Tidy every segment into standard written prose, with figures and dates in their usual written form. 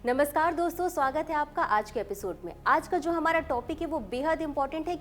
नमस्कार दोस्तों, स्वागत है आपका आज के एपिसोड में। आज का जो हमारा टॉपिक है वो बेहद इंपॉर्टेंट है।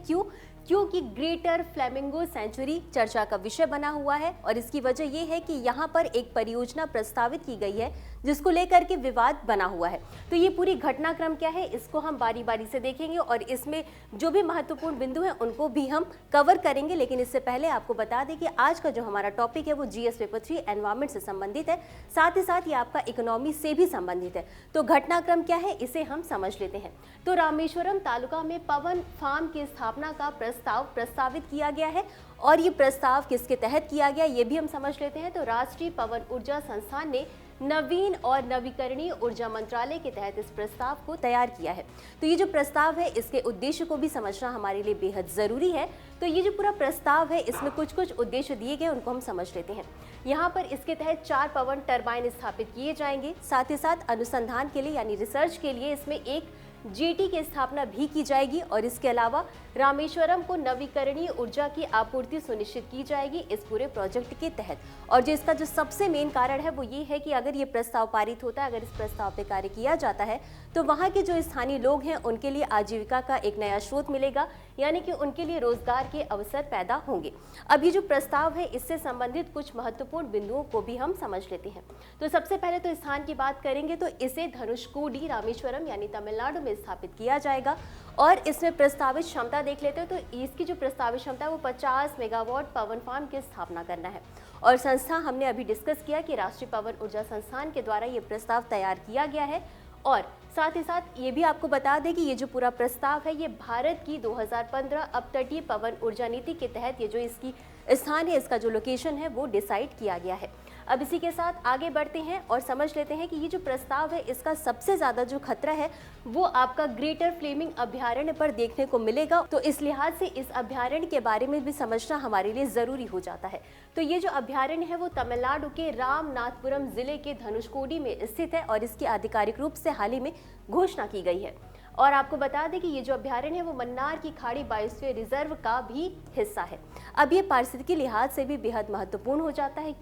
क्योंकि ग्रेटर फ्लेमिंगो सेंचुरी चर्चा का विषय बना हुआ है और इसकी वजह ये है कि यहाँ पर एक परियोजना प्रस्तावित की गई है जिसको लेकर के विवाद बना हुआ है। तो ये पूरी घटनाक्रम क्या है इसको हम बारी बारी से देखेंगे और इसमें जो भी महत्वपूर्ण बिंदु हैं उनको भी हम कवर करेंगे। लेकिन इससे पहले आपको बता दें कि आज का जो हमारा टॉपिक है वो जीएस पेपर 3 एनवायरमेंट से संबंधित है, साथ ही साथ ये आपका इकोनॉमी से भी संबंधित है। तो घटनाक्रम क्या है इसे हम समझ लेते हैं। तो रामेश्वरम तालुका में पवन फार्म की स्थापना का प्रस्तावित किया गया है और ये प्रस्ताव किसके तहत किया गया ये भी हम समझ लेते हैं। तो राष्ट्रीय पवन ऊर्जा संस्थान ने नवीन और नवीकरणीय ऊर्जा मंत्रालय के तहत इस प्रस्ताव को तैयार किया है। तो ये जो प्रस्ताव है इसके उद्देश्य को भी समझना हमारे लिए बेहद जरूरी है। तो ये जो पूरा प्रस्ताव है इसमें कुछ उद्देश्य दिए गए उनको हम समझ लेते हैं। यहाँ पर इसके तहत 4 पवन टरबाइन स्थापित किए जाएंगे। साथ ही साथ अनुसंधान के लिए यानी रिसर्च के लिए इसमें एक जेटी की स्थापना भी की जाएगी और इसके अलावा रामेश्वरम को नवीकरणीय ऊर्जा की आपूर्ति सुनिश्चित की जाएगी इस पूरे प्रोजेक्ट के तहत। और जो इसका जो सबसे मेन कारण है वो ये है कि अगर ये प्रस्ताव पारित होता है, अगर इस प्रस्ताव पे कार्य किया जाता है तो वहाँ के जो स्थानीय लोग हैं उनके लिए आजीविका का एक नया स्रोत मिलेगा, यानी कि उनके लिए रोजगार के अवसर पैदा होंगे। अब ये जो प्रस्ताव है इससे संबंधित कुछ महत्वपूर्ण बिंदुओं को भी हम समझ लेते हैं। तो सबसे पहले तो स्थान की बात करेंगे तो इसे धनुषकोडी रामेश्वरम यानी तमिलनाडु में स्थापित किया जाएगा और इसमें प्रस्तावित क्षमता देख लेते हैं। तो इसकी जो प्रस्तावित क्षमता है वो 50 मेगावाट पवन फार्म की स्थापना करना है। और संस्था हमने अभी डिस्कस किया कि राष्ट्रीय पवन ऊर्जा संस्थान के द्वारा ये प्रस्ताव तैयार किया गया है। और साथ ही साथ ये भी आपको बता दें कि ये जो पूरा प्रस्ताव है ये भारत की 2015 अपतटीय पवन ऊर्जा नीति के तहत ये जो इसकी स्थान है, इसका जो लोकेशन है वो डिसाइड किया गया है। अब इसी के साथ आगे बढ़ते हैं और समझ लेते हैं कि ये जो प्रस्ताव है इसका सबसे ज़्यादा जो खतरा है वो आपका ग्रेटर फ्लेमिंग अभयारण्य पर देखने को मिलेगा। तो इस लिहाज से इस अभयारण्य के बारे में भी समझना हमारे लिए ज़रूरी हो जाता है। तो ये जो अभयारण्य है वो तमिलनाडु के रामनाथपुरम जिले के धनुषकोडी में स्थित है और इसकी आधिकारिक रूप से हाल ही में घोषणा की गई है। और आपको बता दें कि ये जो अभयारण्य है वो मन्नार की खाड़ी बायोस्फीयर रिजर्व का भी हिस्सा है। अब ये पारिस्थितिकी लिहाज से भी बेहद महत्वपूर्ण हो जाता है।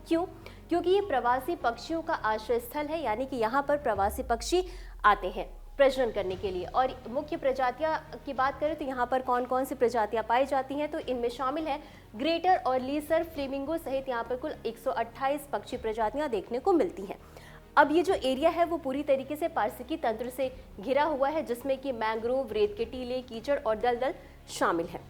क्योंकि ये प्रवासी पक्षियों का आश्रय स्थल है, यानी कि यहाँ पर प्रवासी पक्षी आते हैं प्रजनन करने के लिए। और मुख्य प्रजातियां की बात करें तो यहाँ पर कौन कौन सी प्रजातियां पाई जाती हैं तो इनमें शामिल है ग्रेटर और लीसर फ्लेमिंगो सहित यहाँ पर कुल 128 पक्षी प्रजातियां देखने को मिलती हैं। अब ये जो एरिया है वो पूरी तरीके से पारिस्थितिकी तंत्र से घिरा हुआ है जिसमें कि मैंग्रोव, रेत के टीले, कीचड़ और दलदल शामिल हैं।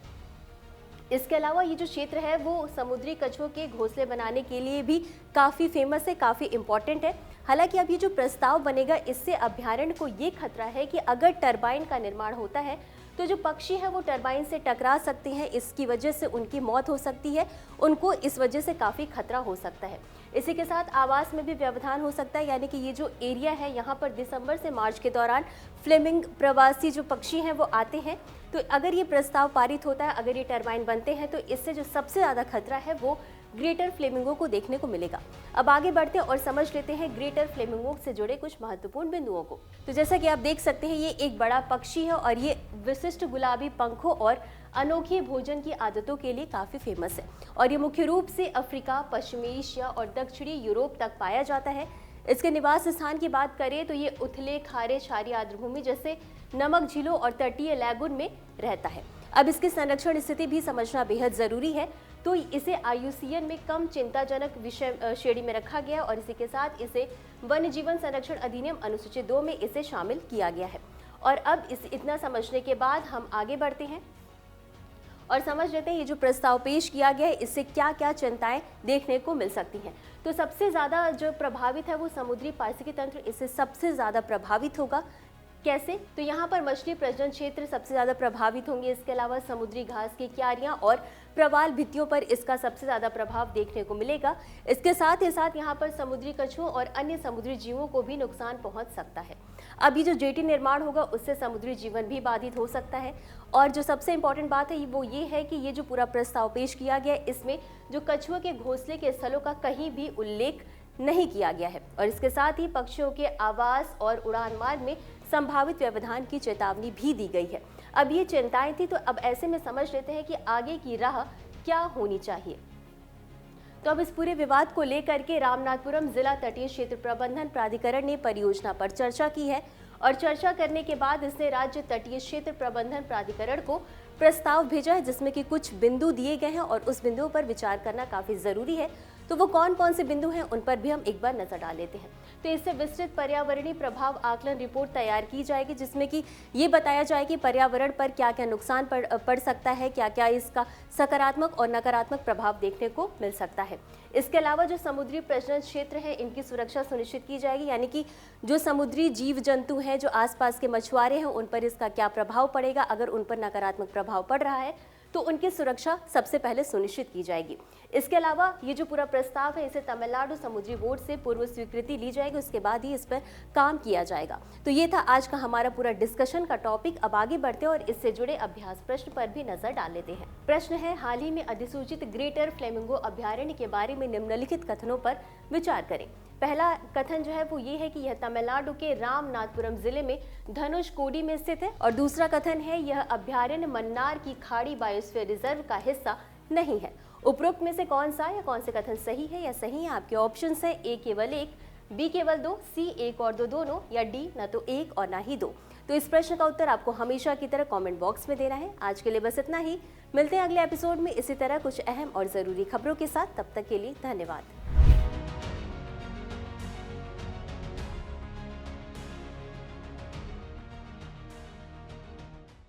इसके अलावा ये जो क्षेत्र है वो समुद्री कछुओं के घोंसले बनाने के लिए भी काफ़ी फेमस है, काफ़ी इम्पॉर्टेंट है। हालांकि अब ये जो प्रस्ताव बनेगा इससे अभयारण्य को ये खतरा है कि अगर टरबाइन का निर्माण होता है तो जो पक्षी है वो टरबाइन से टकरा सकते हैं, इसकी वजह से उनकी मौत हो सकती है, उनको इस वजह से काफ़ी खतरा हो सकता है। इसी के साथ आवास में भी व्यवधान हो सकता है, यानी कि ये जो एरिया है यहाँ पर दिसंबर से मार्च के दौरान फ्लेमिंग प्रवासी जो पक्षी हैं वो आते हैं। तो अगर ये प्रस्ताव पारित होता है, अगर ये टरबाइन बनते हैं तो इससे जो सबसे ज़्यादा खतरा है वो ग्रेटर फ्लेमिंगो को देखने को मिलेगा। अब आगे बढ़ते हैं और समझ लेते हैं ग्रेटर फ्लेमिंगो से जुड़े कुछ महत्वपूर्ण बिंदुओं को। तो जैसा कि आप देख सकते हैं ये एक बड़ा पक्षी है और ये विशिष्ट गुलाबी पंखों और अनोखी भोजन की आदतों के लिए काफ़ी फेमस है और ये मुख्य रूप से अफ्रीका, पश्चिमी एशिया और दक्षिणी यूरोप तक पाया जाता है। इसके निवास स्थान की बात करें तो ये उथले, खारे, क्षारीय आर्द्रभूमि जैसे नमक झीलों और तटीय लैगून में रहता है। अब इसकी संरक्षण स्थिति भी समझना बेहद ज़रूरी है। तो इसे IUCN में कम चिंताजनक विषय श्रेणी में रखा गया और इसी के साथ इसे वन्य जीवन संरक्षण अधिनियम अनुसूची 2 में इसे शामिल किया गया है। और अब इतना समझने के बाद हम आगे बढ़ते हैं और समझ लेते हैं ये जो प्रस्ताव पेश किया गया है इससे क्या क्या चिंताएं देखने को मिल सकती हैं। तो सबसे ज़्यादा जो प्रभावित है वो समुद्री पारिस्थितिकी तंत्र इससे सबसे ज़्यादा प्रभावित होगा। कैसे? तो यहाँ पर मछली प्रजनन क्षेत्र सबसे ज़्यादा प्रभावित होंगे। इसके अलावा समुद्री घास की क्यारियाँ और प्रवाल भित्तियों पर इसका सबसे ज़्यादा प्रभाव देखने को मिलेगा। इसके साथ ही साथ यहाँ पर समुद्री कछुओं और अन्य समुद्री जीवों को भी नुकसान पहुँच सकता है। अब ये जो जेटी निर्माण होगा उससे समुद्री जीवन भी बाधित हो सकता है। और जो सबसे इम्पॉर्टेंट बात है वो ये है कि ये जो पूरा प्रस्ताव पेश किया गया है इसमें जो कछुओं के घोंसले के स्थलों का कहीं भी उल्लेख नहीं किया गया है और इसके साथ ही पक्षियों के आवास और उड़ान मार्ग में संभावित व्यवधान की चेतावनी भी दी गई है। अब ये चिंताएं थी, तो अब ऐसे में समझ लेते हैं कि आगे की राह क्या होनी चाहिए। तो अब इस पूरे विवाद को लेकर के रामनाथपुरम जिला तटीय क्षेत्र प्रबंधन प्राधिकरण ने परियोजना पर चर्चा की है और चर्चा करने के बाद इसने राज्य तटीय क्षेत्र प्रबंधन प्राधिकरण को प्रस्ताव भेजा है, जिसमें कि कुछ बिंदु दिए गए हैं और उस बिंदुओं पर विचार करना काफी जरूरी है। तो वो कौन कौन से बिंदु हैं उन पर भी हम एक बार नजर डाल लेते हैं। तो इससे विस्तृत पर्यावरणीय प्रभाव आकलन रिपोर्ट तैयार की जाएगी, जिसमें कि ये बताया जाए कि पर्यावरण पर क्या क्या नुकसान पड़ सकता है, क्या क्या इसका सकारात्मक और नकारात्मक प्रभाव देखने को मिल सकता है। इसके अलावा जो समुद्री प्रजनन क्षेत्र है इनकी सुरक्षा सुनिश्चित की जाएगी, यानी कि जो समुद्री जीव जंतु हैं, जो आसपास के मछुआरे हैं, उन पर इसका क्या प्रभाव पड़ेगा। अगर उन पर नकारात्मक प्रभाव पड़ रहा है तो उनकी सुरक्षा सबसे पहले सुनिश्चित की जाएगी। इसके अलावा ये जो पूरा प्रस्ताव है इसे तमिलनाडु समुद्री बोर्ड से पूर्व स्वीकृति ली जाएगी, उसके बाद ही इस पर काम किया जाएगा। तो ये था आज का हमारा पूरा डिस्कशन का टॉपिक। अब आगे बढ़ते हैं और इससे जुड़े अभ्यास प्रश्न पर भी नजर डाल लेते हैं। प्रश्न है, हाल ही में अधिसूचित ग्रेटर फ्लेमिंगो अभ्यारण्य के बारे में निम्नलिखित कथनों पर विचार करें। पहला कथन जो है वो ये है कि यह तमिलनाडु के रामनाथपुरम जिले में धनुषकोडी में स्थित है। और दूसरा कथन है, यह अभ्यारण्य मन्नार की खाड़ी बायोस्फीयर रिजर्व का हिस्सा नहीं है। उपरोक्त में से कौन सा या कौन से कथन सही है या सही है? आपके ऑप्शंस है ए केवल एक, बी केवल दो, सी एक और दो दोनों, या डी न तो एक और ना ही दो। तो इस प्रश्न का उत्तर आपको हमेशा की तरह कमेंट बॉक्स में देना है। आज के लिए बस इतना ही। मिलते हैं अगले एपिसोड में इसी तरह कुछ अहम और जरूरी खबरों के साथ। तब तक के लिए धन्यवाद।